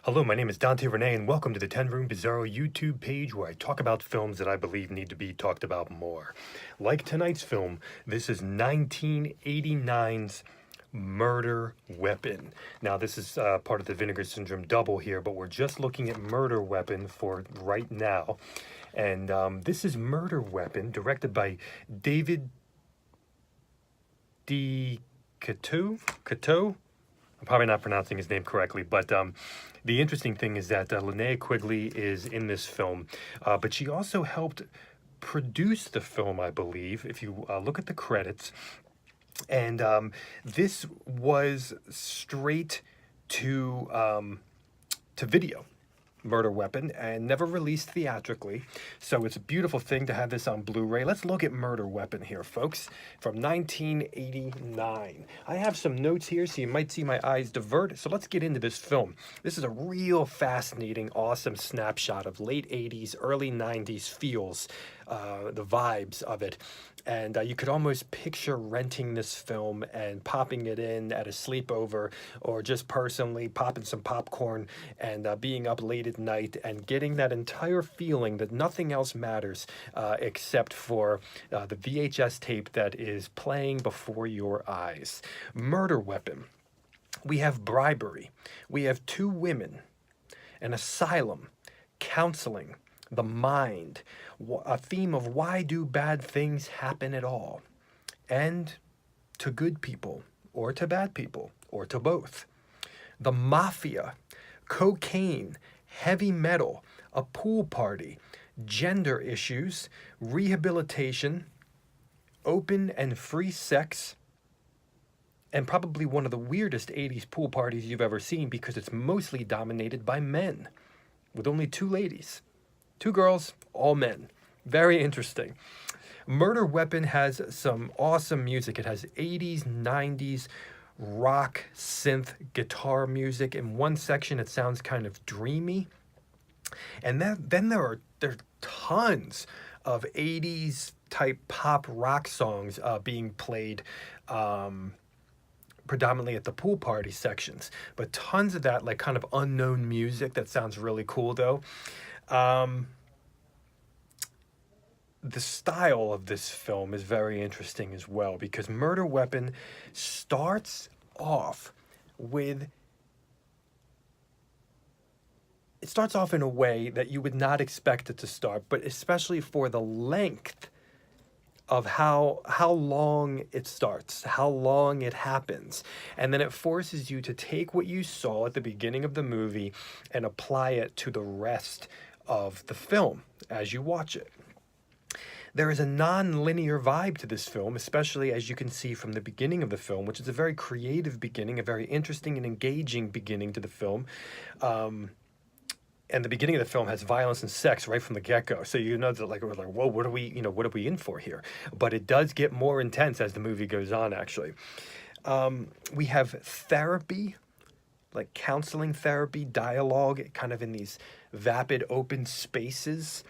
Hello, my name is Dante Renee, and welcome to the 10 Room Bizarro YouTube page where I talk about films that I believe need to be talked about more. Like tonight's film, this is 1989's Murder Weapon. Now, this is part of the Vinegar Syndrome double here, but we're just looking at Murder Weapon for right now. And this is Murder Weapon, directed by David D. Cateau? I'm probably not pronouncing his name correctly, but the interesting thing is that Linnea Quigley is in this film, but she also helped produce the film, I believe, if you look at the credits. And this was straight to video. Murder Weapon, and never released theatrically, so it's a beautiful thing to have this on Blu-ray. Let's look at Murder Weapon here, folks, from 1989. I have some notes here, so you might see my eyes divert, so let's get into this film. This is a real fascinating, awesome snapshot of late 80s, early 90s feels, the vibes of it. And you could almost picture renting this film and popping it in at a sleepover, or just personally popping some popcorn and being up late at night and getting that entire feeling that nothing else matters except for the VHS tape that is playing before your eyes. Murder Weapon. We have bribery. We have two women, an asylum, counseling, the mind, a theme of why do bad things happen at all, and to good people, or to bad people, or to both. The mafia, cocaine, heavy metal, a pool party, gender issues, rehabilitation, open and free sex, and probably one of the weirdest 80s pool parties you've ever seen because it's mostly dominated by men, with only two ladies. Two girls, all men. Very interesting. Murder Weapon has some awesome music. It has 80s, 90s rock, synth, guitar music. In one section, it sounds kind of dreamy. And then there are tons of 80s type pop rock songs being played predominantly at the pool party sections. But tons of that, like kind of unknown music that sounds really cool, though. The style of this film is very interesting as well, because Murder Weapon starts off with in a way that you would not expect it to start, but especially for the length of how long it starts, how long it happens. And then it forces you to take what you saw at the beginning of the movie and apply it to the rest of the film as you watch it. There is a non-linear vibe to this film, especially as you can see from the beginning of the film, which is a very creative beginning, a very interesting and engaging beginning to the film. And the beginning of the film has violence and sex right from the get-go. So you know that we're like, whoa, what are we in for here? But it does get more intense as the movie goes on, actually. We have therapy, like counseling therapy, dialogue, kind of in these vapid open spaces.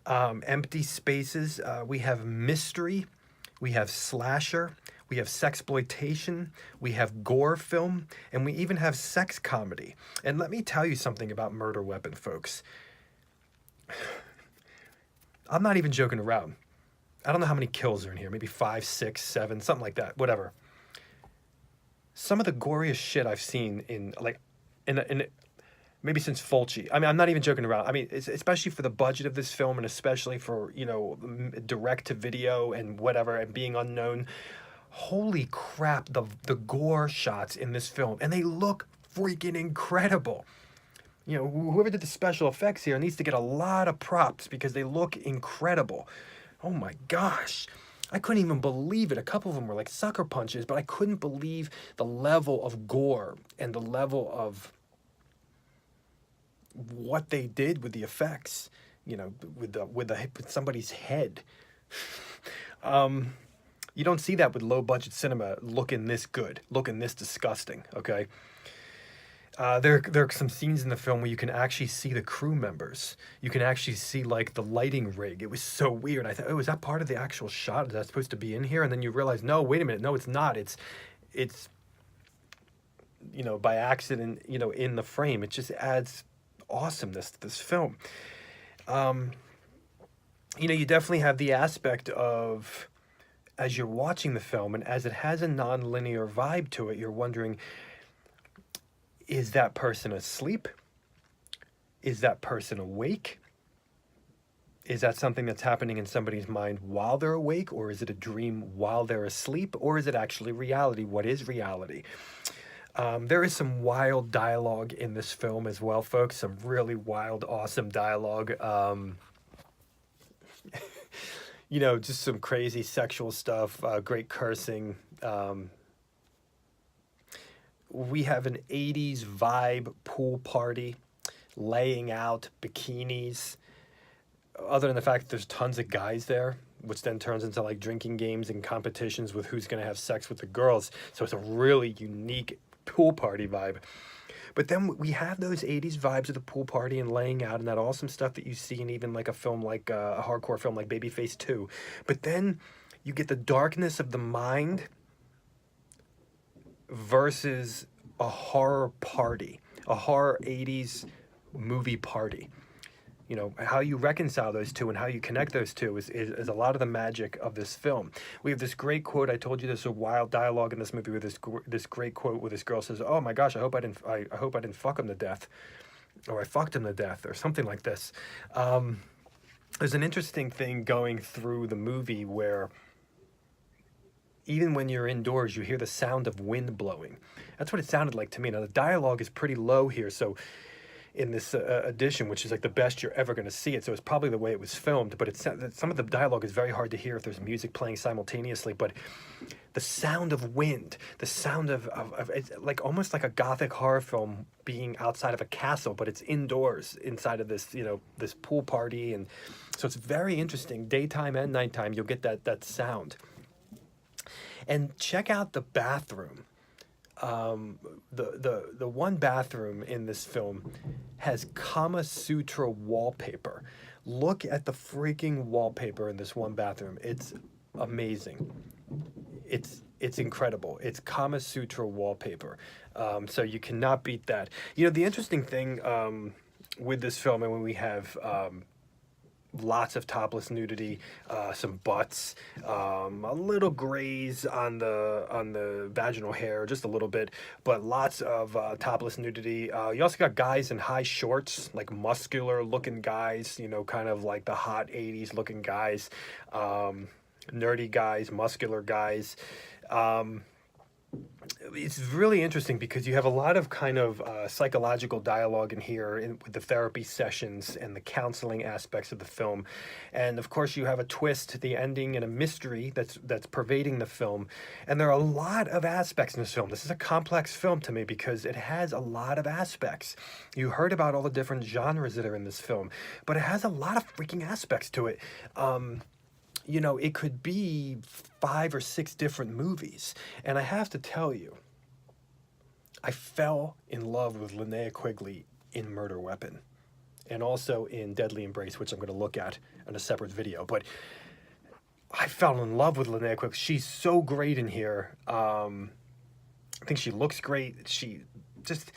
Empty spaces. We have mystery, we have slasher, we have sexploitation, we have gore film, and we even have sex comedy. And let me tell you something about Murder Weapon, folks. I'm not even joking around. I don't know how many kills are in here, maybe 5, 6, 7, something like that, whatever. Some of the goriest shit I've seen in maybe since Fulci. I mean, I'm not even joking around. I mean, especially for the budget of this film, and especially for, direct to video and whatever, and being unknown. Holy crap, the gore shots in this film, and they look freaking incredible. Whoever did the special effects here needs to get a lot of props because they look incredible. Oh my gosh. I couldn't even believe it. A couple of them were like sucker punches, but I couldn't believe the level of gore and the level of what they did with the effects, with somebody's head. You don't see that with low budget cinema looking this good, looking this disgusting. Okay. There are some scenes in the film where you can actually see the crew members. You can actually see like the lighting rig. It was so weird. I thought, oh, is that part of the actual shot? Is that supposed to be in here? And then you realize, no, wait a minute, no, it's not. It's by accident, in the frame. It just adds awesomeness to this film. You definitely have the aspect of, as you're watching the film and as it has a non-linear vibe to it, you're wondering, is that person asleep? Is that person awake? Is that something that's happening in somebody's mind while they're awake, or is it a dream while they're asleep, or is it actually reality? What is reality? There is some wild dialogue in this film as well, folks. Some really wild, awesome dialogue. Just some crazy sexual stuff, great cursing. We have an 80s vibe pool party, laying out bikinis. Other than the fact that there's tons of guys there, which then turns into like drinking games and competitions with who's going to have sex with the girls. So it's a really unique pool party vibe. But then we have those 80s vibes of the pool party and laying out and that awesome stuff that you see in even like a film like a hardcore film like Babyface 2. But then you get the darkness of the mind versus a horror party, a horror 80s movie party. How you reconcile those two and how you connect those two is a lot of the magic of this film. We have this great quote. I told you there's a wild dialogue in this movie with this great quote where this girl says, "Oh my gosh, I hope I didn't fuck him to death," or "I fucked him to death," or something like this. There's an interesting thing going through the movie where even when you're indoors, you hear the sound of wind blowing. That's what it sounded like to me. Now the dialogue is pretty low here, so in this edition, which is like the best you're ever going to see it. So it's probably the way it was filmed, but some of the dialogue is very hard to hear if there's music playing simultaneously. But the sound of wind, the sound of it's like almost like a gothic horror film being outside of a castle, but it's indoors inside of this, this pool party. And so it's very interesting. Daytime and nighttime, you'll get that sound. And check out the bathroom. The one bathroom in this film has Kama Sutra wallpaper. Look at the freaking wallpaper in this one bathroom. It's amazing. It's incredible. It's Kama Sutra wallpaper. So you cannot beat that. The interesting thing with this film, and when we have lots of topless nudity, some butts, a little graze on the vaginal hair, just a little bit, but lots of topless nudity. You also got guys in high shorts, like muscular looking guys, kind of like the hot 80s looking guys, nerdy guys, muscular guys. It's really interesting because you have a lot of kind of psychological dialogue in here with the therapy sessions and the counseling aspects of the film. And of course you have a twist, the ending, and a mystery that's pervading the film. And there are a lot of aspects in this film. This is a complex film to me because it has a lot of aspects. You heard about all the different genres that are in this film, but it has a lot of freaking aspects to it. It could be 5 or 6 different movies. And I have to tell you, I fell in love with Linnea Quigley in Murder Weapon and also in Deadly Embrace, which I'm going to look at in a separate video. But I fell in love with Linnea Quigley. She's so great in here. I think she looks great. She just,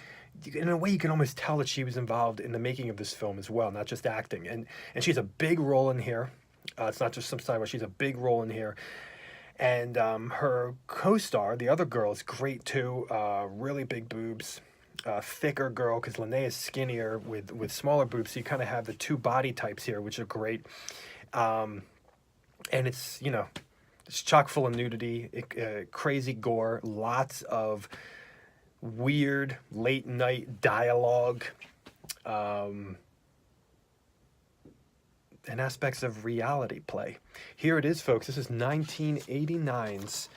in a way, you can almost tell that she was involved in the making of this film as well, not just acting. And she's a big role in here. It's not just some side where she's a big role in here. And her co-star, the other girl, is great too. Really big boobs, thicker girl, because Linnea is skinnier with smaller boobs. So you kind of have the two body types here, which are great. And it's, it's chock full of nudity, crazy gore, lots of weird late night dialogue. And aspects of reality play. Here it is, folks. This is 1989's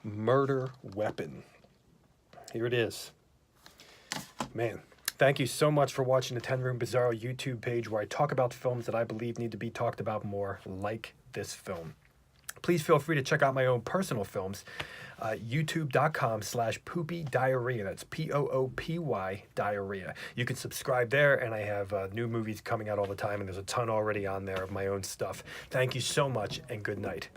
Murder Weapon. Here it is. Man, thank you so much for watching the 10 Room Bizarro YouTube page where I talk about films that I believe need to be talked about more, like this film. Please feel free to check out my own personal films. YouTube.com/poopy-diarrhea. That's POOPY diarrhea. You can subscribe there, and I have new movies coming out all the time, and there's a ton already on there of my own stuff. Thank you so much, and good night.